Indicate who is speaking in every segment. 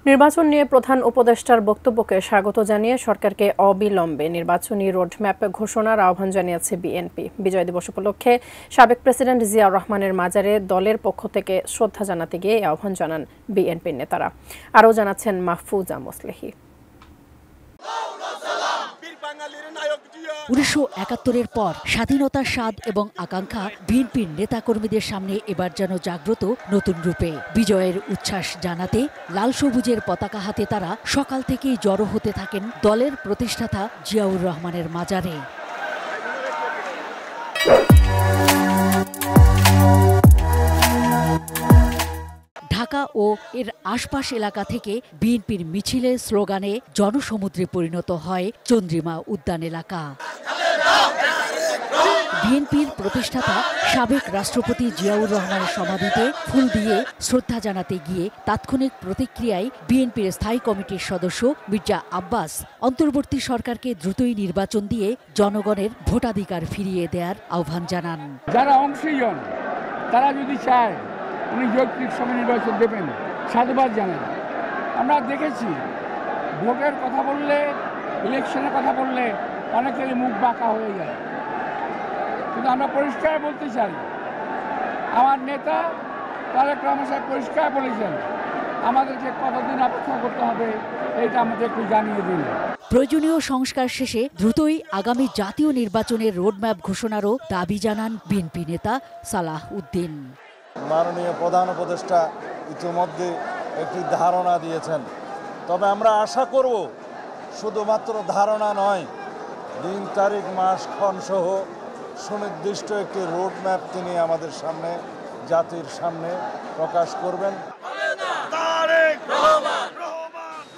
Speaker 1: নির্বাচন নিয়ে প্রধান উপদেষ্টার বক্তব্যকে স্বাগত জানিয়ে সরকারকে অবিলম্বে নির্বাচনী রোডম্যাপ ঘোষণার আহ্বান জানিয়েছে বিএনপি। বিজয় দিবস উপলক্ষে সাবেক প্রেসিডেন্ট জিয়াউর রহমানের মাজারে দলের পক্ষ থেকে শ্রদ্ধা জানাতে গিয়ে এই আহ্বান জানান বিএনপির নেতারা। আরও জানাচ্ছেন মাহফুজা মোসলেহি।
Speaker 2: 1971-এর পর স্বাধীনতার স্বাদ এবং আকাঙ্ক্ষা বিএনপির নেতাকর্মীদের সামনে এবার যেন জাগ্রত নতুন রূপে। বিজয়ের উচ্ছ্বাস জানাতে লাল সবুজের পতাকা হাতে তারা সকাল থেকেই জড়ো হতে থাকেন দলের প্রতিষ্ঠাতা জিয়াউর রহমানের মাজারে। ঢাকা ও এর আশপাশ এলাকা থেকে বিএনপির মিছিলে স্লোগানে জনসমুদ্রে পরিণত হয় চন্দ্রিমা উদ্যান এলাকা। বিএনপির প্রতিষ্ঠাতা সাবেক রাষ্ট্রপতি জিয়াউর রহমানের সমাধিতে ফুল দিয়ে শ্রদ্ধা জানাতে গিয়ে তাৎক্ষণিক প্রতিক্রিয়ায় বিএনপির স্থায়ী কমিটির সদস্য মির্জা আব্বাস অন্তর্বর্তী সরকারকে দ্রুতই নির্বাচন দিয়ে জনগণের ভোটাধিকার ফিরিয়ে দেওয়ার আহ্বান জানান।
Speaker 3: যারা অংশী হন তারা যদি চায় উনি যৌক্তিক সময় নির্বাচন দেবেন, সাধুবাদ জানান। আমরা দেখেছি ভোটের কথা বললে, ইলেকশনের কথা বললে অনেকেরই মুখ বাঁকা হয়ে যায়, কিন্তু আমরা পরিষ্কার বলতে চাই, আমার নেতা তারেক রহমান সাহেব পরিষ্কার বলেছেন আমাদেরকে কতদিন অপেক্ষা করতে হবে এটা আমাদের একটু জানিয়ে দিন।
Speaker 2: প্রয়োজনীয় সংস্কার শেষে দ্রুতই আগামী জাতীয় নির্বাচনের রোডম্যাপ ঘোষণারও দাবি জানান বিএনপি নেতা সালাহ উদ্দিন।
Speaker 4: মাননীয় প্রধান উপদেষ্টা ইতিমধ্যে একটি ধারণা দিয়েছেন, তবে আমরা আশা করব শুধুমাত্র ধারণা নয়, দিন তারিখ মাস ক্ষণ সহ সুনির্দিষ্ট একটি রোডম্যাপ তিনি আমাদের সামনে, জাতির সামনে প্রকাশ করবেন।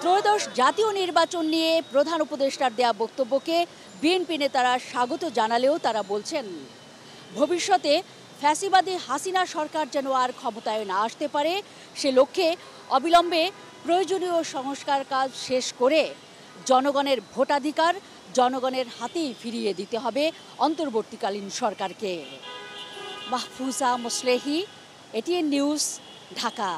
Speaker 2: ত্রয়োদশ জাতীয় নির্বাচন নিয়ে প্রধান উপদেষ্টার দেয়া বক্তব্যকে বিএনপি নেতারা স্বাগত জানালেও তারা বলছেন ভবিষ্যতে ফ্যাসিবাদী হাসিনা সরকার যেন আর ক্ষমতায় না আসতে পারে, সে লক্ষ্যে অবিলম্বে প্রয়োজনীয় সংস্কার কাজ শেষ করে জনগণের ভোটাধিকার জনগণের হাতেই ফিরিয়ে দিতে হবে অন্তর্বর্তীকালীন সরকারকে। Mahfuza Moslehi, ATN news, Dhaka.